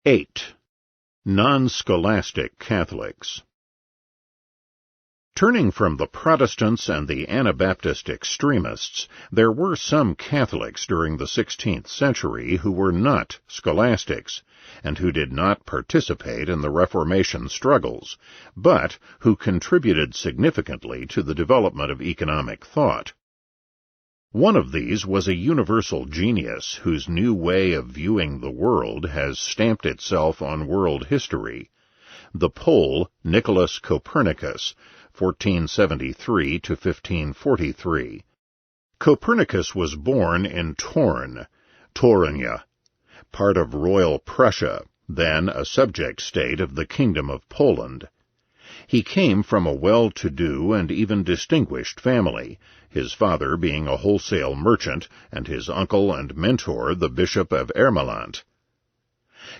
8. Non-scholastic Catholics. Turning from the Protestants and the Anabaptist extremists, there were some Catholics during the 16th century who were not scholastics, and who did not participate in the Reformation struggles, but who contributed significantly to the development of economic thought. One of these was a universal genius whose new way of viewing the world has stamped itself on world history, the Pole Nicholas Copernicus, 1473 to 1543. Copernicus was born in Thorn, Thuringia, part of Royal Prussia, then a subject state of the Kingdom of Poland. He came from a well-to-do and even distinguished family, his father being a wholesale merchant and his uncle and mentor the Bishop of Ermelant.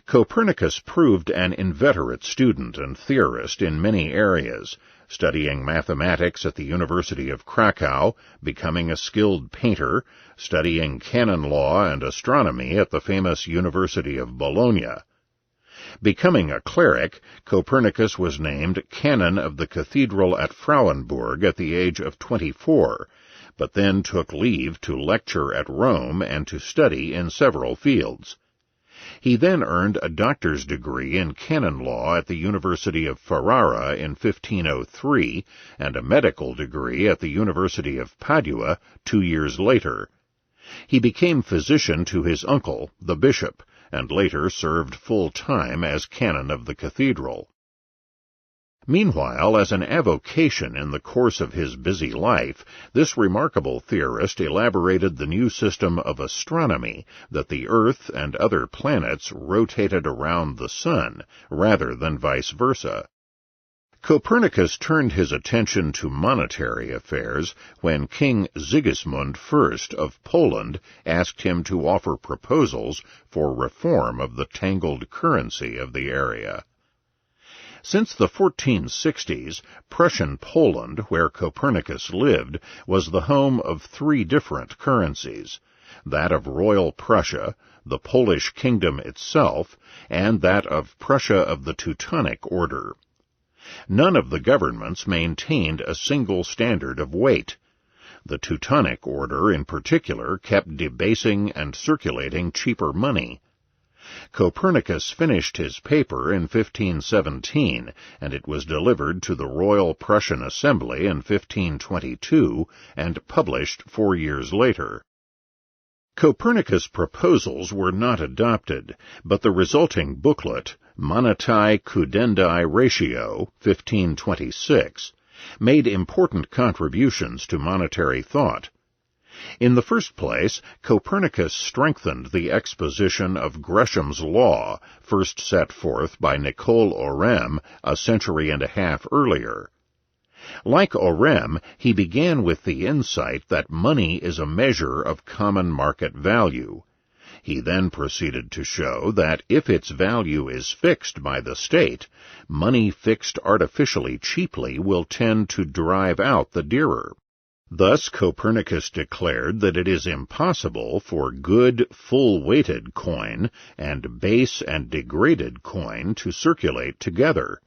Copernicus proved an inveterate student and theorist in many areas, studying mathematics at the University of Krakow, becoming a skilled painter, studying canon law and astronomy at the famous University of Bologna. Becoming a cleric, Copernicus was named canon of the cathedral at Frauenburg at the age of 24, but then took leave to lecture at Rome and to study in several fields. He then earned a doctor's degree in canon law at the University of Ferrara in 1503 and a medical degree at the University of Padua 2 years later. He became physician to his uncle, the bishop, and later served full-time as canon of the cathedral. Meanwhile, as an avocation in the course of his busy life, this remarkable theorist elaborated the new system of astronomy, that the Earth and other planets rotated around the Sun, rather than vice versa. Copernicus turned his attention to monetary affairs when King Sigismund I of Poland asked him to offer proposals for reform of the tangled currency of the area. Since the 1460s, Prussian Poland, where Copernicus lived, was the home of 3 different currencies, that of Royal Prussia, the Polish kingdom itself, and that of Prussia of the Teutonic Order. None of the governments maintained a single standard of weight. The Teutonic Order, in particular, kept debasing and circulating cheaper money. Copernicus finished his paper in 1517, and it was delivered to the Royal Prussian Assembly in 1522 and published 4 years later. Copernicus' proposals were not adopted, but the resulting booklet, Monetae Cudendae Ratio, 1526, made important contributions to monetary thought. In the first place, Copernicus strengthened the exposition of Gresham's law, first set forth by Nicole Orem a century and a half earlier. Like Orem, he began with the insight that money is a measure of common market value. He then proceeded to show that if its value is fixed by the state, money fixed artificially cheaply will tend to drive out the dearer. Thus Copernicus declared that it is impossible for good, full-weighted coin and base and degraded coin to circulate together,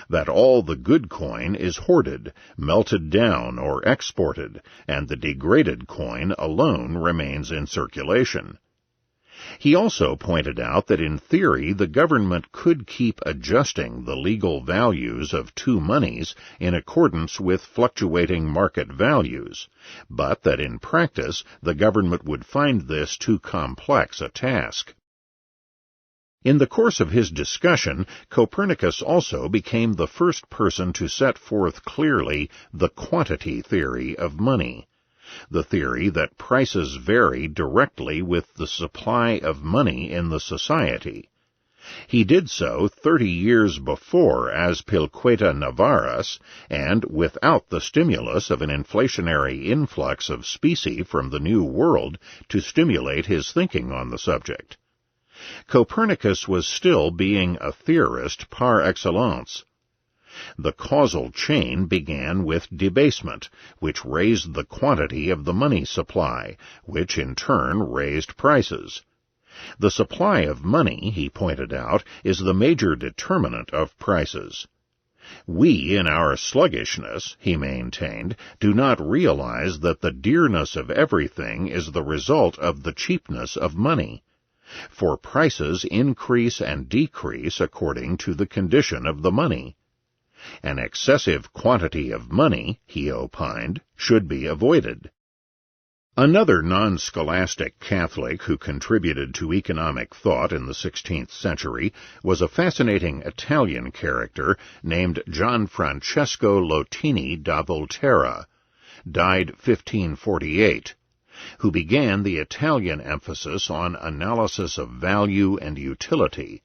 that all the good coin is hoarded, melted down, or exported, and the degraded coin alone remains in circulation. He also pointed out that in theory the government could keep adjusting the legal values of 2 monies in accordance with fluctuating market values, but that in practice the government would find this too complex a task. In the course of his discussion, Copernicus also became the first person to set forth clearly the quantity theory of money, the theory that prices vary directly with the supply of money in the society. He did so 30 years before Azpilicueta Navarras, and without the stimulus of an inflationary influx of specie from the New World to stimulate his thinking on the subject. Copernicus was still being a theorist par excellence. The causal chain began with debasement, which raised the quantity of the money supply, which in turn raised prices. The supply of money, he pointed out, is the major determinant of prices. We, in our sluggishness, he maintained, do not realize that the dearness of everything is the result of the cheapness of money. For prices increase and decrease according to the condition of the money. An excessive quantity of money, he opined, should be avoided. Another non-scholastic Catholic who contributed to economic thought in the 16th century was a fascinating Italian character named Gianfrancesco Latini da Volterra, died 1548, who began the Italian emphasis on analysis of value and utility.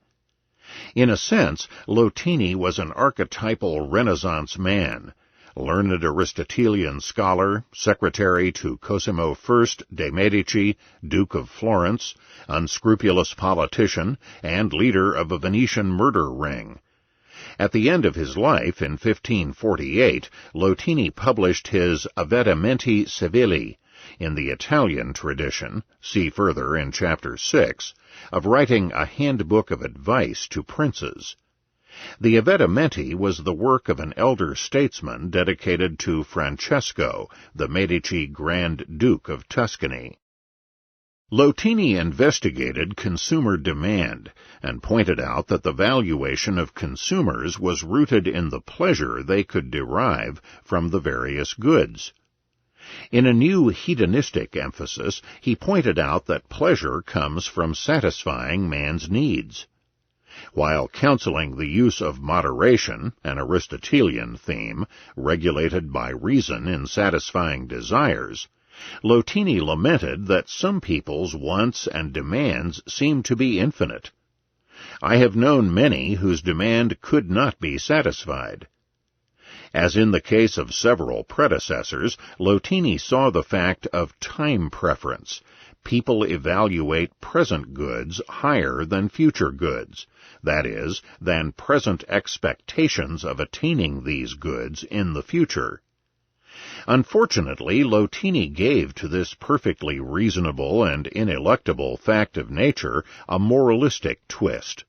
In a sense, Latini was an archetypal Renaissance man, learned Aristotelian scholar, secretary to Cosimo I de' Medici, Duke of Florence, unscrupulous politician, and leader of a Venetian murder ring. At the end of his life, in 1548, Latini published his Avvedimenti Civili, in the Italian tradition, see further in Chapter 6, of writing a handbook of advice to princes. The Avvedimenti was the work of an elder statesman dedicated to Francesco, the Medici Grand Duke of Tuscany. Latini investigated consumer demand and pointed out that the valuation of consumers was rooted in the pleasure they could derive from the various goods. In a new hedonistic emphasis, he pointed out that pleasure comes from satisfying man's needs. While counseling the use of moderation, an Aristotelian theme, regulated by reason in satisfying desires, Latini lamented that some people's wants and demands seem to be infinite. I have known many whose demand could not be satisfied. As in the case of several predecessors, Latini saw the fact of time preference. People evaluate present goods higher than future goods, that is, than present expectations of attaining these goods in the future. Unfortunately, Latini gave to this perfectly reasonable and ineluctable fact of nature a moralistic twist.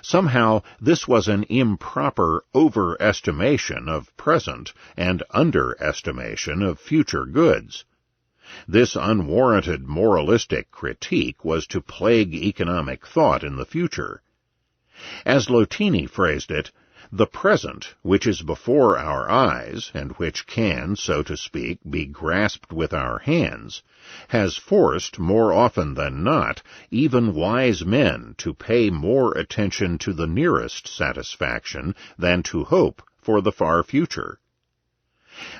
Somehow, this was an improper overestimation of present and underestimation of future goods. This unwarranted moralistic critique was to plague economic thought in the future. As Latini phrased it, the present, which is before our eyes, and which can, so to speak, be grasped with our hands, has forced, more often than not, even wise men to pay more attention to the nearest satisfaction than to hope for the far future.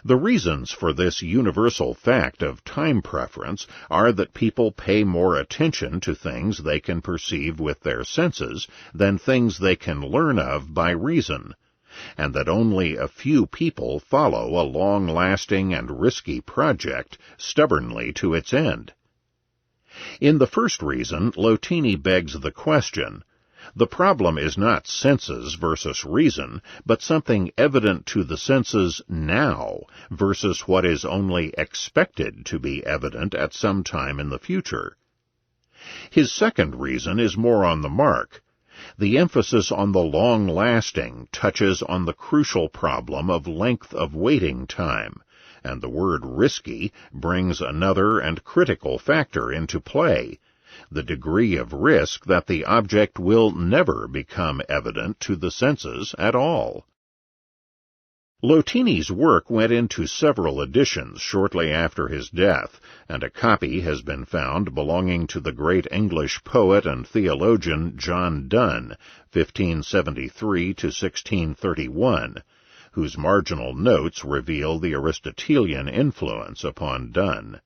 The reasons for this universal fact of time preference are that people pay more attention to things they can perceive with their senses than things they can learn of by reason, and that only a few people follow a long-lasting and risky project stubbornly to its end. In the first reason, Latini begs the question, the problem is not senses versus reason, but something evident to the senses now versus what is only expected to be evident at some time in the future. His second reason is more on the mark. The emphasis on the long-lasting touches on the crucial problem of length of waiting time, and the word risky brings another and critical factor into play, the degree of risk that the object will never become evident to the senses at all. Latini's work went into several editions shortly after his death, and a copy has been found belonging to the great English poet and theologian John Donne, 1573 to 1631, whose marginal notes reveal the Aristotelian influence upon Donne.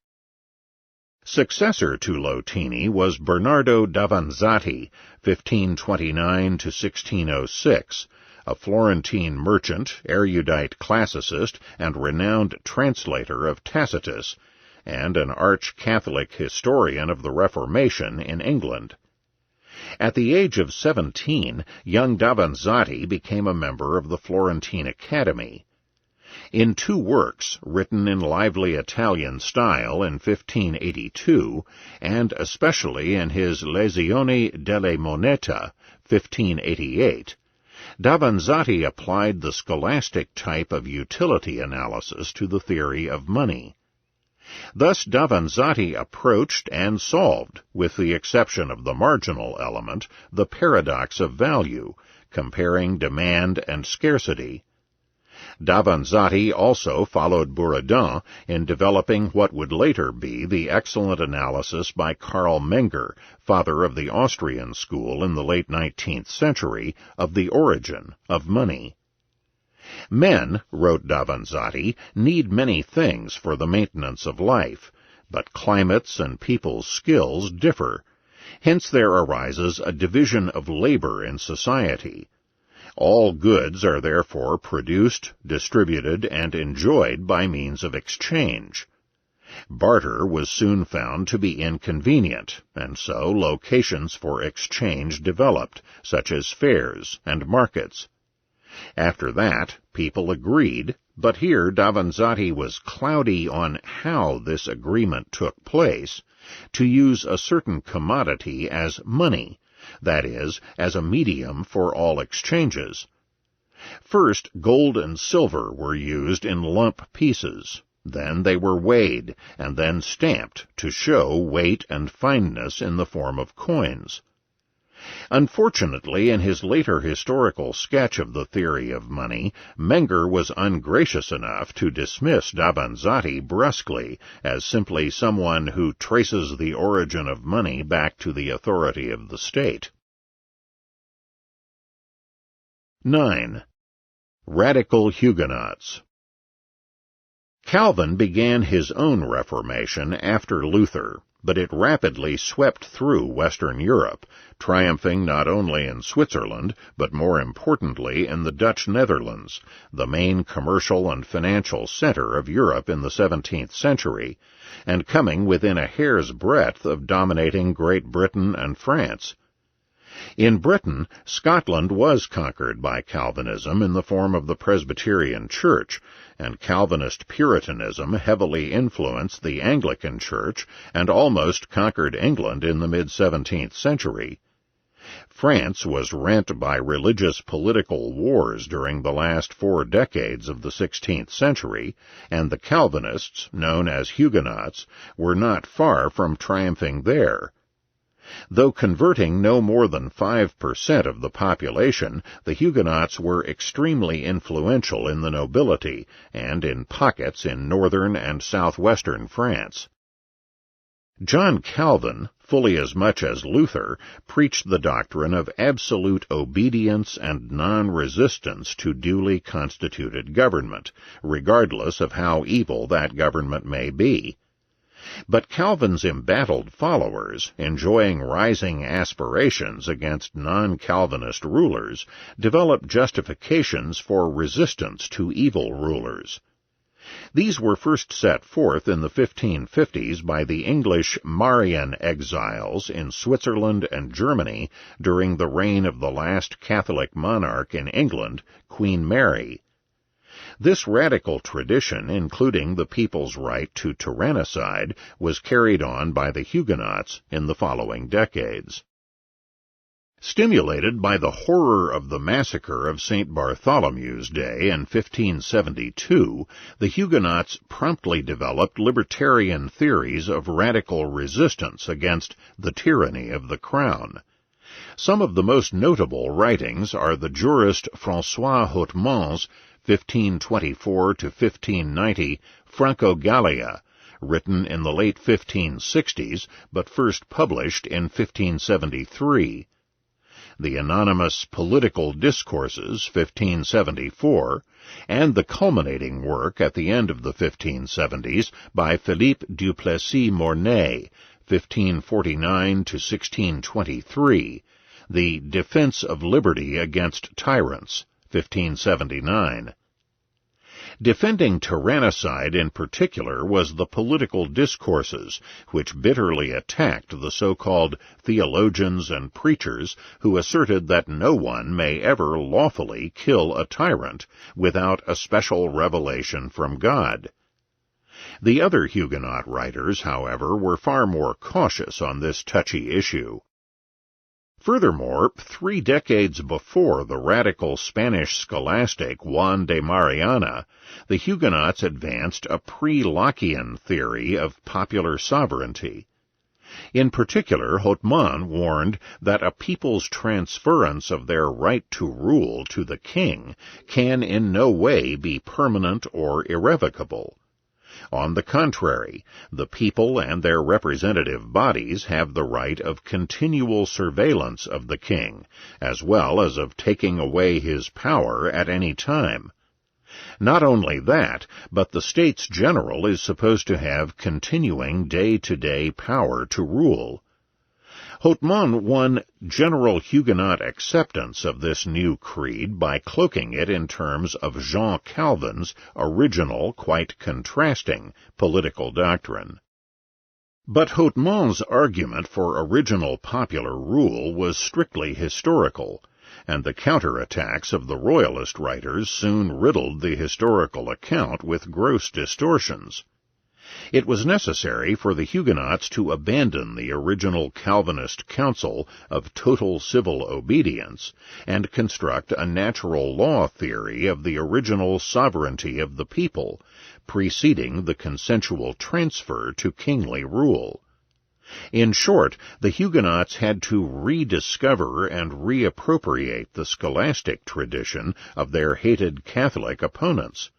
Successor to Latini was Bernardo Davanzati, 1529 to 1606, a Florentine merchant, erudite classicist, and renowned translator of Tacitus, and an arch-Catholic historian of the Reformation in England. At the age of 17, young Davanzati became a member of the Florentine Academy. In two works, written in lively Italian style in 1582, and especially in his Lezioni delle Moneta, 1588, Davanzati applied the scholastic type of utility analysis to the theory of money. Thus Davanzati approached and solved, with the exception of the marginal element, the paradox of value, comparing demand and scarcity. Davanzati also followed Buridan in developing what would later be the excellent analysis by Karl Menger, father of the Austrian school in the late 19th century, of the origin of money. Men, wrote Davanzati, need many things for the maintenance of life, but climates and people's skills differ. Hence there arises a division of labor in society. All goods are therefore produced, distributed, and enjoyed by means of exchange. Barter was soon found to be inconvenient, and so locations for exchange developed, such as fairs and markets. After that, people agreed, but here Davanzati was cloudy on how this agreement took place, to use a certain commodity as money, that is, as a medium for all exchanges. First, gold and silver were used in lump pieces. Then they were weighed, and then stamped to show weight and fineness in the form of coins. Unfortunately, in his later historical sketch of the theory of money, Menger was ungracious enough to dismiss Davanzati brusquely as simply someone who traces the origin of money back to the authority of the state. 9. Radical Huguenots. Calvin began his own Reformation after Luther, but it rapidly swept through Western Europe, triumphing not only in Switzerland, but more importantly in the Dutch Netherlands, the main commercial and financial center of Europe in the 17th century, and coming within a hair's breadth of dominating Great Britain and France. In Britain, Scotland was conquered by Calvinism in the form of the Presbyterian Church, and Calvinist Puritanism heavily influenced the Anglican Church and almost conquered England in the mid-17th century. France was rent by religious political wars during the last 4 decades of the 16th century, and the Calvinists, known as Huguenots, were not far from triumphing there. Though converting no more than 5% of the population, the Huguenots were extremely influential in the nobility and in pockets in northern and southwestern France. John Calvin, fully as much as Luther, preached the doctrine of absolute obedience and non-resistance to duly constituted government, regardless of how evil that government may be. But Calvin's embattled followers, enjoying rising aspirations against non-Calvinist rulers, developed justifications for resistance to evil rulers. These were first set forth in the 1550s by the English Marian exiles in Switzerland and Germany during the reign of the last Catholic monarch in England, Queen Mary. This radical tradition, including the people's right to tyrannicide, was carried on by the Huguenots in the following decades. Stimulated by the horror of the massacre of St. Bartholomew's Day in 1572, the Huguenots promptly developed libertarian theories of radical resistance against the tyranny of the crown. Some of the most notable writings are the jurist François Hautemont's 1524 to 1590 Franco-Gallia, written in the late 1560s, but first published in 1573. The anonymous Political Discourses, 1574, and the culminating work at the end of the 1570s by Philippe Duplessis Mornay, 1549 to 1623, The Defense of Liberty Against Tyrants, 1579. Defending tyrannicide in particular was the political discourses, which bitterly attacked the so-called theologians and preachers who asserted that no one may ever lawfully kill a tyrant without a special revelation from God. The other Huguenot writers, however, were far more cautious on this touchy issue. Furthermore, 3 decades before the radical Spanish scholastic Juan de Mariana, the Huguenots advanced a pre-Lockean theory of popular sovereignty. In particular, Hautmont warned that a people's transference of their right to rule to the king can in no way be permanent or irrevocable. On the contrary, the people and their representative bodies have the right of continual surveillance of the king, as well as of taking away his power at any time. Not only that, but the States General is supposed to have continuing day-to-day power to rule. Hautmont won general Huguenot acceptance of this new creed by cloaking it in terms of Jean Calvin's original, quite contrasting, political doctrine. But Hautmont's argument for original popular rule was strictly historical, and the counterattacks of the royalist writers soon riddled the historical account with gross distortions. It was necessary for the Huguenots to abandon the original Calvinist counsel of total civil obedience and construct a natural law theory of the original sovereignty of the people, preceding the consensual transfer to kingly rule. In short, the Huguenots had to rediscover and reappropriate the scholastic tradition of their hated Catholic opponents.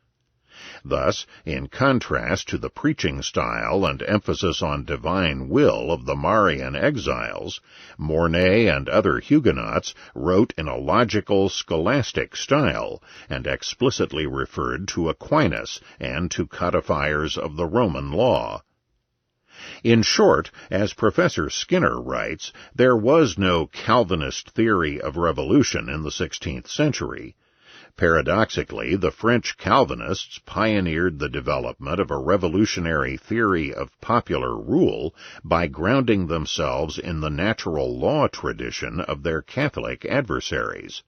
Thus, in contrast to the preaching style and emphasis on divine will of the Marian exiles, Mornay and other Huguenots wrote in a logical, scholastic style, and explicitly referred to Aquinas and to codifiers of the Roman law. In short, as Professor Skinner writes, there was no Calvinist theory of revolution in the 16th century. Paradoxically, the French Calvinists pioneered the development of a revolutionary theory of popular rule by grounding themselves in the natural law tradition of their Catholic adversaries.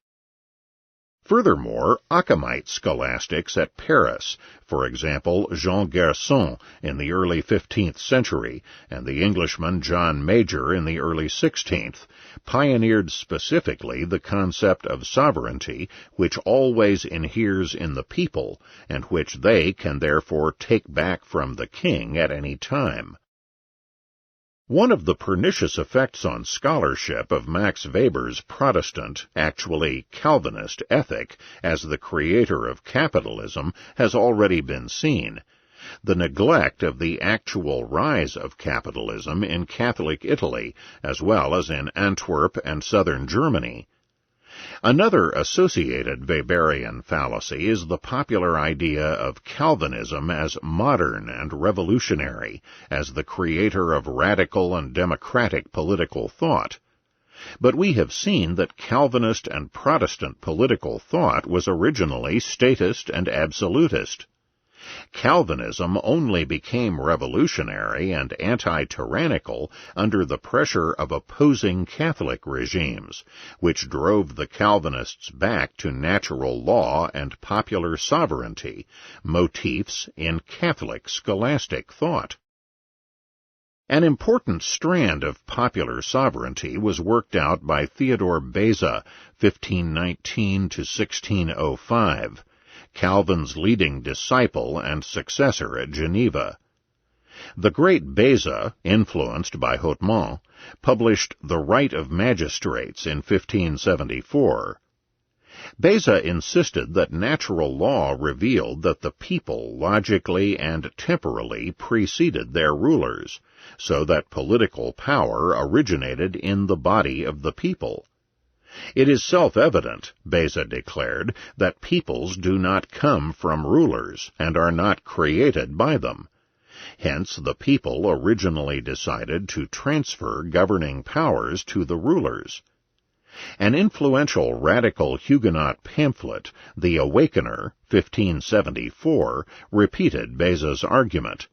Furthermore, Occamite scholastics at Paris, for example Jean Gerson in the early 15th century and the Englishman John Major in the early 16th, pioneered specifically the concept of sovereignty which always inheres in the people and which they can therefore take back from the king at any time. One of the pernicious effects on scholarship of Max Weber's Protestant, actually Calvinist, ethic as the creator of capitalism has already been seen: the neglect of the actual rise of capitalism in Catholic Italy, as well as in Antwerp and southern Germany. Another associated Weberian fallacy is the popular idea of Calvinism as modern and revolutionary, as the creator of radical and democratic political thought. But we have seen that Calvinist and Protestant political thought was originally statist and absolutist. Calvinism only became revolutionary and anti-tyrannical under the pressure of opposing Catholic regimes, which drove the Calvinists back to natural law and popular sovereignty, motifs in Catholic scholastic thought. An important strand of popular sovereignty was worked out by Theodore Beza, 1519 to 1605. Calvin's leading disciple and successor at Geneva. The great Beza, influenced by Hautmont, published The Right of Magistrates in 1574. Beza insisted that natural law revealed that the people logically and temporally preceded their rulers, so that political power originated in the body of the people. It is self-evident, Beza declared, that peoples do not come from rulers, and are not created by them. Hence, the people originally decided to transfer governing powers to the rulers. An influential radical Huguenot pamphlet, The Awakener, 1574, repeated Beza's argument.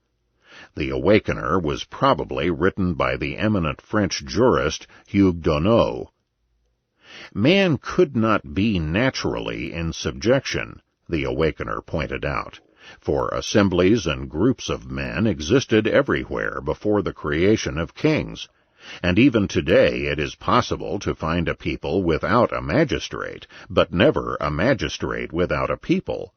The Awakener was probably written by the eminent French jurist Huguenot. Man could not be naturally in subjection, the Awakener pointed out, for assemblies and groups of men existed everywhere before the creation of kings, and even today it is possible to find a people without a magistrate, but never a magistrate without a people.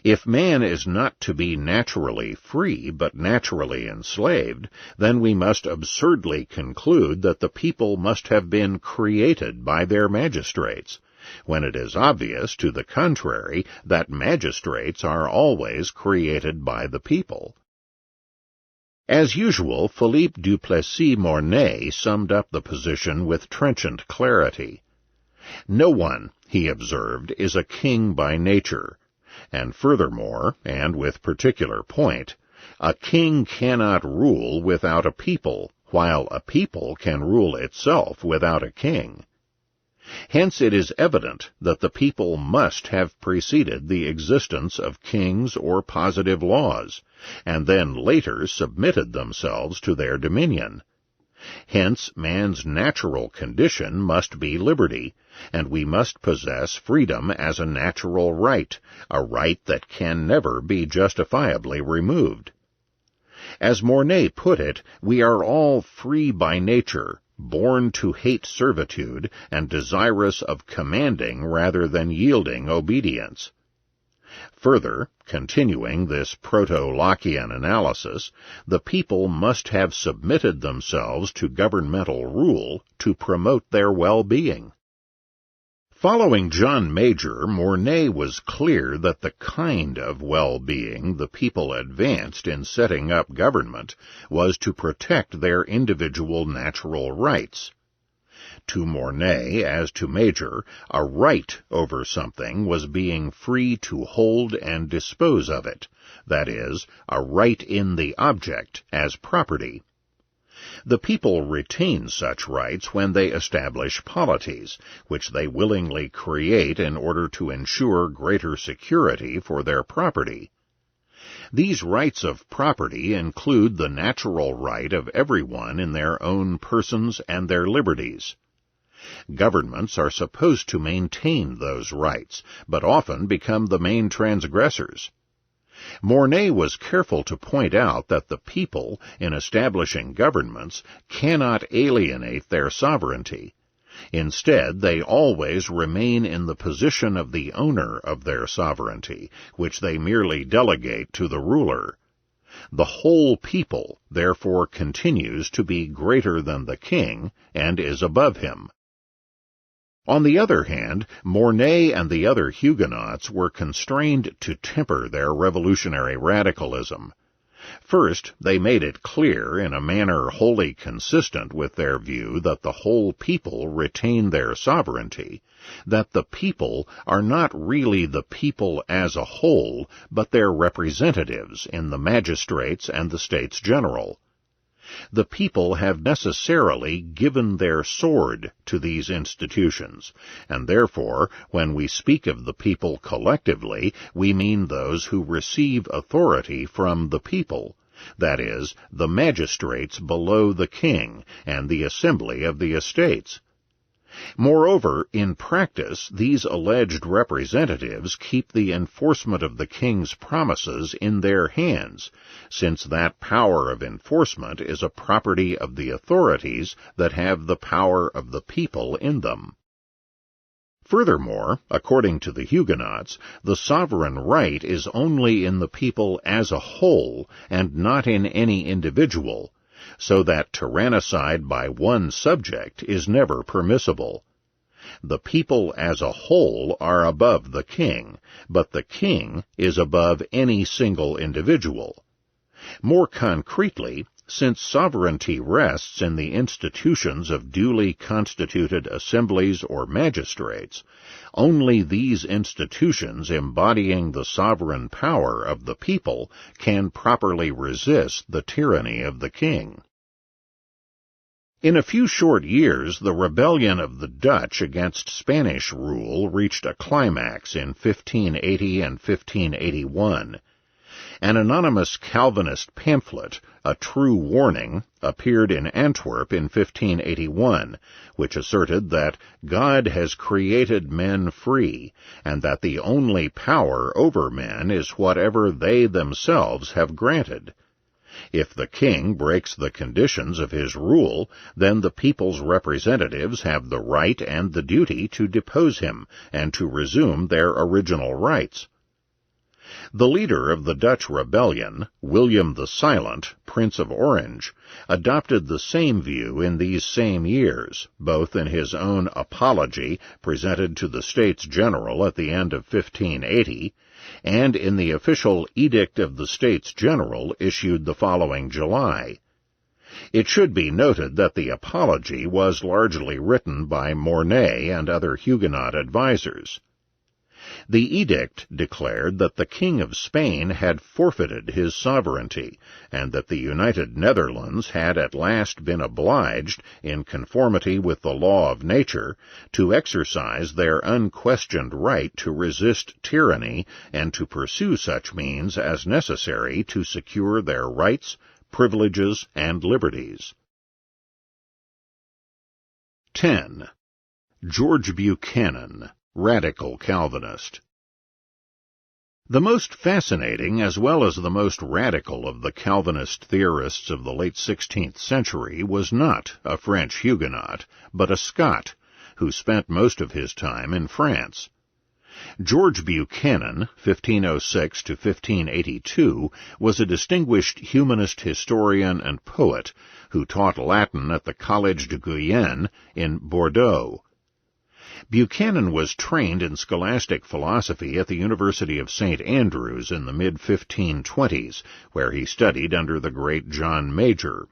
If man is not to be naturally free, but naturally enslaved, then we must absurdly conclude that the people must have been created by their magistrates, when it is obvious, to the contrary, that magistrates are always created by the people. As usual, Philippe Duplessis Mornay summed up the position with trenchant clarity. No one, he observed, is a king by nature, and furthermore, and with particular point, a king cannot rule without a people, while a people can rule itself without a king. Hence it is evident that the people must have preceded the existence of kings or positive laws, and then later submitted themselves to their dominion. Hence man's natural condition must be liberty, and we must possess freedom as a natural right, a right that can never be justifiably removed. As Mornay put it, we are all free by nature, born to hate servitude, and desirous of commanding rather than yielding obedience. Further, continuing this proto-Lockean analysis, the people must have submitted themselves to governmental rule to promote their well-being. Following John Major, Mornay was clear that the kind of well-being the people advanced in setting up government was to protect their individual natural rights. To Mornay, as to Major, a right over something was being free to hold and dispose of it, that is, a right in the object as property. The people retain such rights when they establish polities, which they willingly create in order to ensure greater security for their property. These rights of property include the natural right of everyone in their own persons and their liberties. Governments are supposed to maintain those rights, but often become the main transgressors. Mornay was careful to point out that the people, in establishing governments, cannot alienate their sovereignty. Instead, they always remain in the position of the owner of their sovereignty, which they merely delegate to the ruler. The whole people, therefore, continues to be greater than the king, and is above him. On the other hand, Mornay and the other Huguenots were constrained to temper their revolutionary radicalism. First, they made it clear, in a manner wholly consistent with their view that the whole people retain their sovereignty, that the people are not really the people as a whole, but their representatives in the magistrates and the States General. The people have necessarily given their sword to these institutions, and therefore, when we speak of the people collectively, we mean those who receive authority from the people, that is, the magistrates below the king and the assembly of the estates. Moreover, in practice, these alleged representatives keep the enforcement of the king's promises in their hands, since that power of enforcement is a property of the authorities that have the power of the people in them. Furthermore, according to the Huguenots, the sovereign right is only in the people as a whole and not in any individual, so that tyrannicide by one subject is never permissible. The people as a whole are above the king, but the king is above any single individual. More concretely, since sovereignty rests in the institutions of duly constituted assemblies or magistrates, only these institutions embodying the sovereign power of the people can properly resist the tyranny of the king. In a few short years, the rebellion of the Dutch against Spanish rule reached a climax in 1580 and 1581. An anonymous Calvinist pamphlet, A True Warning, appeared in Antwerp in 1581, which asserted that God has created men free, and that the only power over men is whatever they themselves have granted. If the king breaks the conditions of his rule, then the people's representatives have the right and the duty to depose him and to resume their original rights. The leader of the Dutch rebellion, William the Silent, Prince of Orange, adopted the same view in these same years, both in his own apology presented to the States General at the end of 1580, and in the official Edict of the States General issued the following July. It should be noted that the apology was largely written by Mornay and other Huguenot advisers. The edict declared that the King of Spain had forfeited his sovereignty, and that the United Netherlands had at last been obliged, in conformity with the law of nature, to exercise their unquestioned right to resist tyranny and to pursue such means as necessary to secure their rights, privileges, and liberties. 10. George Buchanan, Radical Calvinist. The most fascinating as well as the most radical of the Calvinist theorists of the late 16th century was not a French Huguenot, but a Scot, who spent most of his time in France. George Buchanan, 1506 to 1582, was a distinguished humanist historian and poet who taught Latin at the Collège de Guyenne in Bordeaux. Buchanan was trained in scholastic philosophy at the University of St. Andrews in the mid-1520s, where he studied under the great John Major.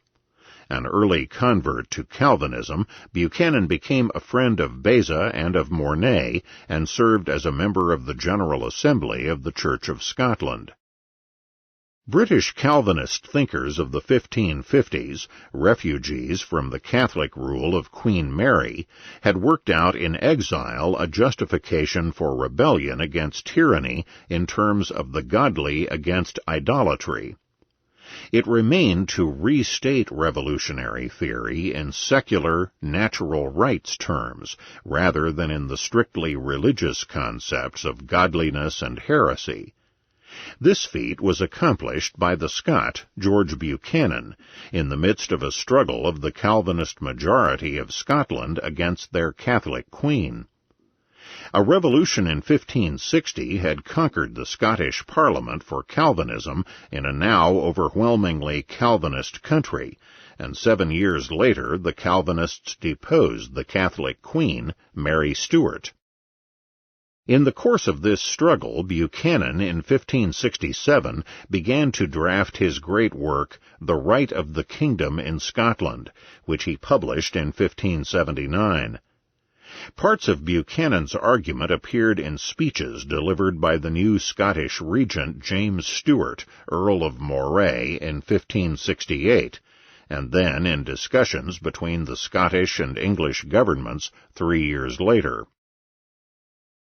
An early convert to Calvinism, Buchanan became a friend of Beza and of Mornay, and served as a member of the General Assembly of the Church of Scotland. British Calvinist thinkers of the 1550s, refugees from the Catholic rule of Queen Mary, had worked out in exile a justification for rebellion against tyranny in terms of the godly against idolatry. It remained to restate revolutionary theory in secular, natural rights terms, rather than in the strictly religious concepts of godliness and heresy. This feat was accomplished by the Scot, George Buchanan, in the midst of a struggle of the Calvinist majority of Scotland against their Catholic queen. A revolution in 1560 had conquered the Scottish Parliament for Calvinism in a now overwhelmingly Calvinist country, and 7 years later the Calvinists deposed the Catholic queen, Mary Stuart. In the course of this struggle, Buchanan, in 1567, began to draft his great work, The Right of the Kingdom in Scotland, which he published in 1579. Parts of Buchanan's argument appeared in speeches delivered by the new Scottish regent James Stuart, Earl of Moray, in 1568, and then in discussions between the Scottish and English governments 3 years later.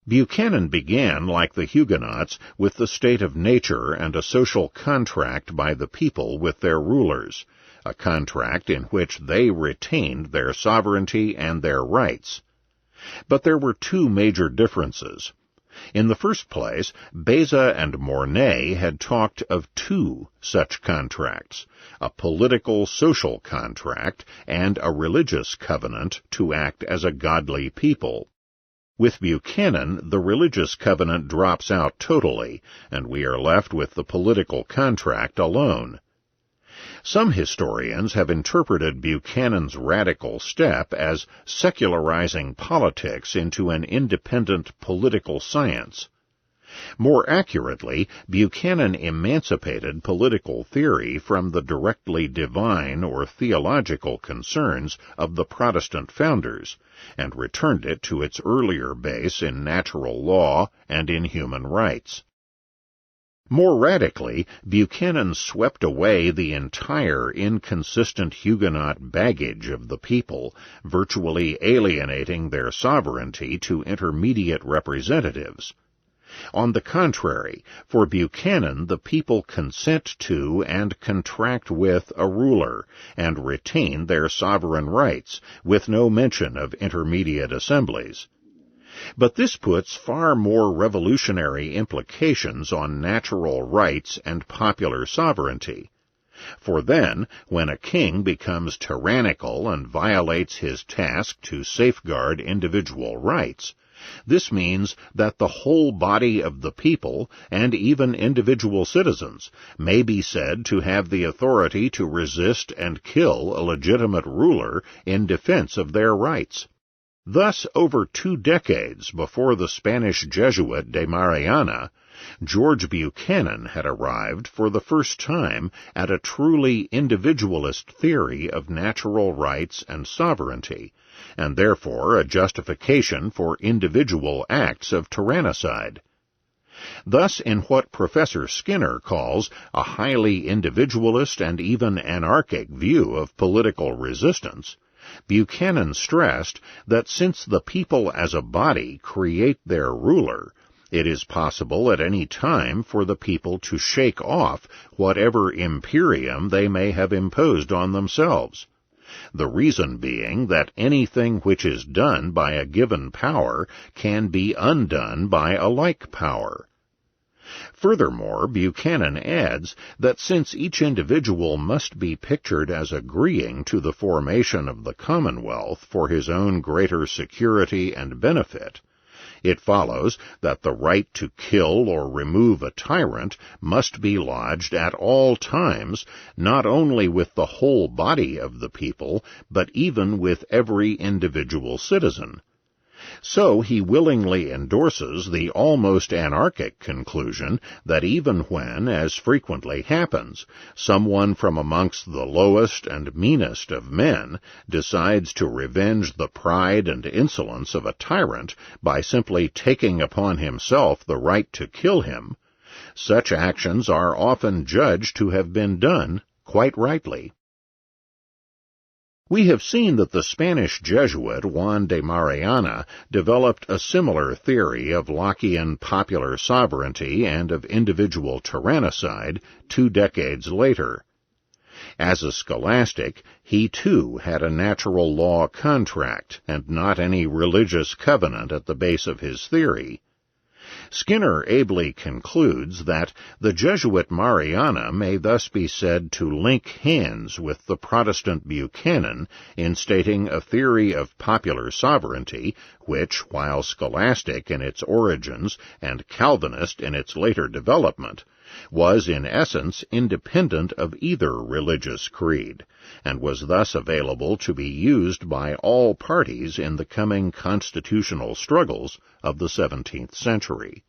Buchanan began, like the Huguenots, with the state of nature and a social contract by the people with their rulers, a contract in which they retained their sovereignty and their rights. But there were two major differences. In the first place, Beza and Mornay had talked of two such contracts, a political social contract and a religious covenant to act as a godly people. With Buchanan, the religious covenant drops out totally, and we are left with the political contract alone. Some historians have interpreted Buchanan's radical step as secularizing politics into an independent political science. More accurately, Buchanan emancipated political theory from the directly divine or theological concerns of the Protestant founders, and returned it to its earlier base in natural law and in human rights. More radically, Buchanan swept away the entire inconsistent Huguenot baggage of the people, virtually alienating their sovereignty to intermediate representatives. On the contrary, for Buchanan the people consent to and contract with a ruler, and retain their sovereign rights, with no mention of intermediate assemblies. But this puts far more revolutionary implications on natural rights and popular sovereignty. For then, when a king becomes tyrannical and violates his task to safeguard individual rights, this means that the whole body of the people, and even individual citizens, may be said to have the authority to resist and kill a legitimate ruler in defense of their rights. Thus, over 2 decades before the Spanish Jesuit de Mariana, George Buchanan had arrived for the first time at a truly individualist theory of natural rights and sovereignty, and therefore a justification for individual acts of tyrannicide. Thus, in what Professor Skinner calls a highly individualist and even anarchic view of political resistance, Buchanan stressed that since the people as a body create their ruler, it is possible at any time for the people to shake off whatever imperium they may have imposed on themselves. The reason being that anything which is done by a given power can be undone by a like power. Furthermore, Buchanan adds that since each individual must be pictured as agreeing to the formation of the Commonwealth for his own greater security and benefit, it follows that the right to kill or remove a tyrant must be lodged at all times, not only with the whole body of the people, but even with every individual citizen. So he willingly endorses the almost anarchic conclusion that even when, as frequently happens, someone from amongst the lowest and meanest of men decides to revenge the pride and insolence of a tyrant by simply taking upon himself the right to kill him, such actions are often judged to have been done quite rightly. We have seen that the Spanish Jesuit Juan de Mariana developed a similar theory of Lockean popular sovereignty and of individual tyrannicide 2 decades later. As a scholastic, he too had a natural law contract, and not any religious covenant at the base of his theory. Skinner ably concludes that the Jesuit Mariana may thus be said to link hands with the Protestant Buchanan in stating a theory of popular sovereignty which, while scholastic in its origins and Calvinist in its later development, was in essence independent of either religious creed, and was thus available to be used by all parties in the coming constitutional struggles of the 17th century.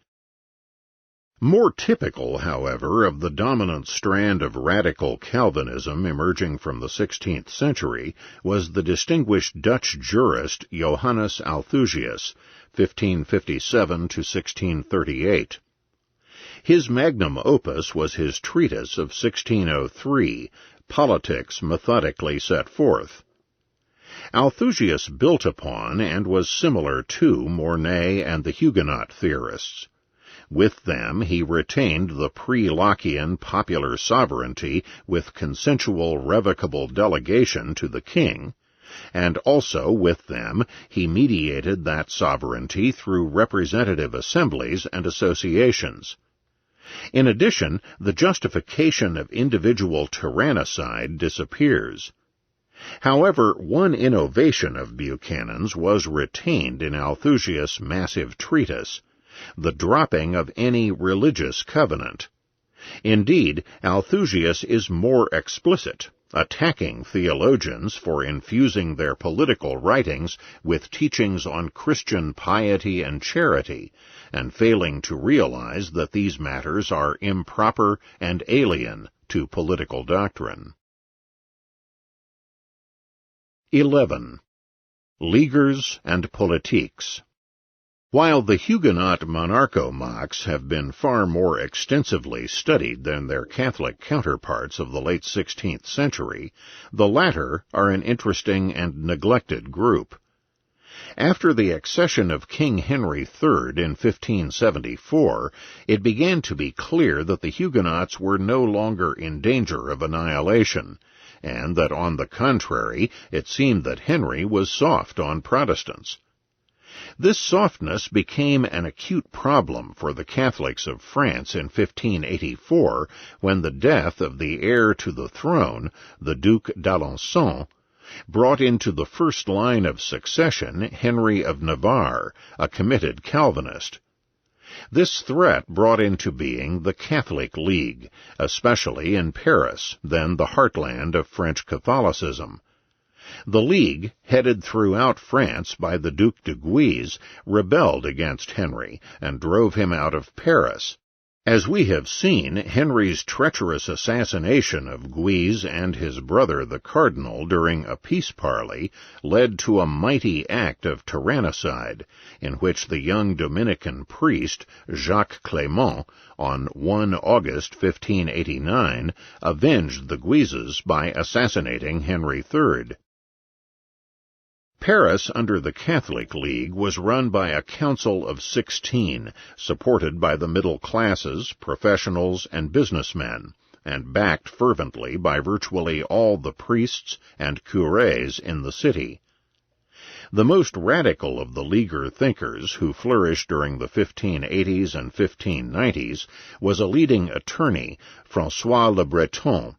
More typical, however, of the dominant strand of radical Calvinism emerging from the 16th century was the distinguished Dutch jurist Johannes Althusius, 1557 to 1638. His magnum opus was his treatise of 1603, Politiques methodically set forth. Althusius built upon and was similar to Mornay and the Huguenot theorists. With them he retained the pre-Lockean popular sovereignty with consensual revocable delegation to the king, and also with them he mediated that sovereignty through representative assemblies and associations. In addition, the justification of individual tyrannicide disappears. However, one innovation of Buchanan's was retained in Althusius' massive treatise, the dropping of any religious covenant. Indeed, Althusius is more explicit, attacking theologians for infusing their political writings with teachings on Christian piety and charity, and failing to realize that these matters are improper and alien to political doctrine. 11. Leaguers and Politiques. While the Huguenot monarcho-mocks have been far more extensively studied than their Catholic counterparts of the late 16th century, the latter are an interesting and neglected group. After the accession of King Henry III in 1574, it began to be clear that the Huguenots were no longer in danger of annihilation, and that on the contrary, it seemed that Henry was soft on Protestants. This softness became an acute problem for the Catholics of France in 1584, when the death of the heir to the throne, the Duc d'Alençon, brought into the first line of succession Henry of Navarre, a committed Calvinist. This threat brought into being the Catholic League, especially in Paris, then the heartland of French Catholicism. The League, headed throughout France by the Duc de Guise, rebelled against Henry and drove him out of Paris. As we have seen, Henry's treacherous assassination of Guise and his brother the Cardinal during a peace parley led to a mighty act of tyrannicide, in which the young Dominican priest, Jacques Clément, on 1 August 1589, avenged the Guises by assassinating Henry III. Paris, under the Catholic League, was run by a council of 16, supported by the middle classes, professionals, and businessmen, and backed fervently by virtually all the priests and curés in the city. The most radical of the Leaguer thinkers who flourished during the 1580s and 1590s was a leading attorney, François Le Breton,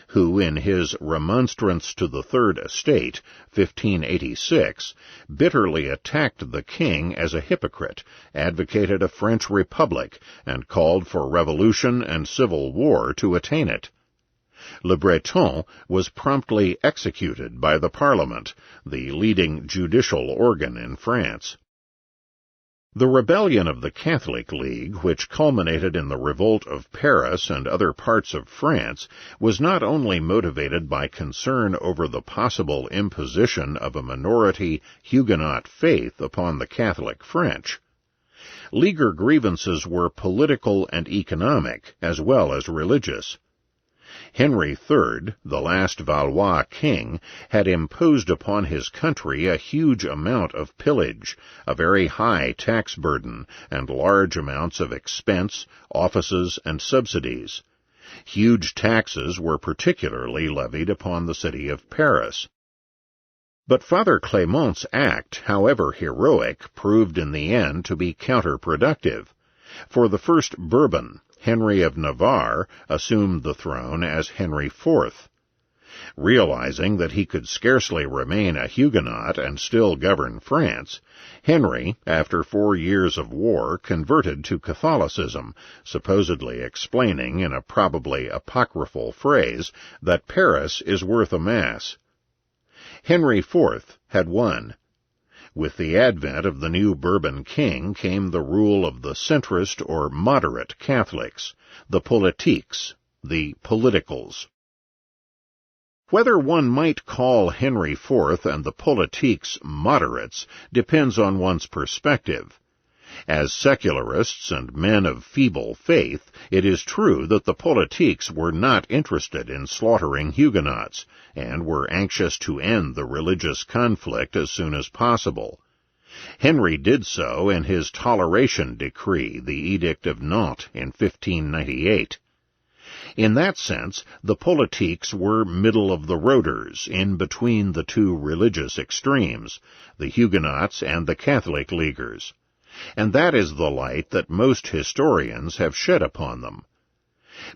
who, in his Remonstrance to the Third Estate, 1586, bitterly attacked the king as a hypocrite, advocated a French republic, and called for revolution and civil war to attain it. Le Breton was promptly executed by the Parliament, the leading judicial organ in France. The rebellion of the Catholic League, which culminated in the revolt of Paris and other parts of France, was not only motivated by concern over the possible imposition of a minority Huguenot faith upon the Catholic French. Leaguer grievances were political and economic, as well as religious. Henry III, the last Valois king, had imposed upon his country a huge amount of pillage, a very high tax burden, and large amounts of expense, offices, and subsidies. Huge taxes were particularly levied upon the city of Paris. But Father Clément's act, however heroic, proved in the end to be counterproductive. For the first Bourbon, Henry of Navarre, assumed the throne as Henry IV. Realizing that he could scarcely remain a Huguenot and still govern France, Henry, after 4 years of war, converted to Catholicism, supposedly explaining in a probably apocryphal phrase that Paris is worth a mass. Henry IV had won. With the advent of the new Bourbon king came the rule of the centrist or moderate Catholics, the Politiques, the Politicals. Whether one might call Henry IV and the Politiques moderates depends on one's perspective. As secularists and men of feeble faith, it is true that the Politiques were not interested in slaughtering Huguenots, and were anxious to end the religious conflict as soon as possible. Henry did so in his Toleration Decree, the Edict of Nantes, in 1598. In that sense, the Politiques were middle-of-the-roaders, in between the two religious extremes, the Huguenots and the Catholic Leaguers. And that is the light that most historians have shed upon them.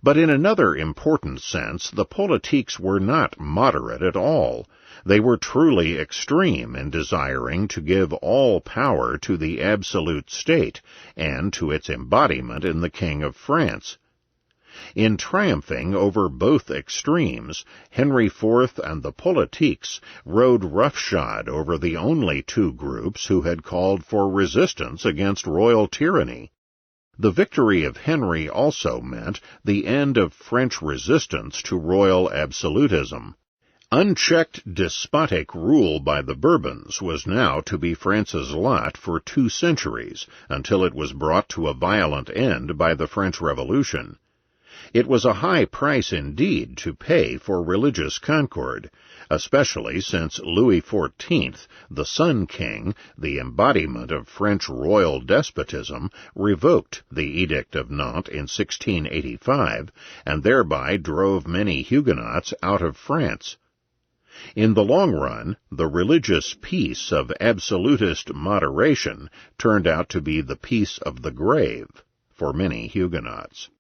But in another important sense, the Politiques were not moderate at all. They were truly extreme in desiring to give all power to the absolute state, and to its embodiment in the King of France. In triumphing over both extremes, Henry IV and the Politiques rode roughshod over the only two groups who had called for resistance against royal tyranny. The victory of Henry also meant the end of French resistance to royal absolutism. Unchecked despotic rule by the Bourbons was now to be France's lot for 2 centuries, until it was brought to a violent end by the French Revolution. It was a high price indeed to pay for religious concord, especially since Louis XIV, the Sun King, the embodiment of French royal despotism, revoked the Edict of Nantes in 1685, and thereby drove many Huguenots out of France. In the long run, the religious peace of absolutist moderation turned out to be the peace of the grave for many Huguenots.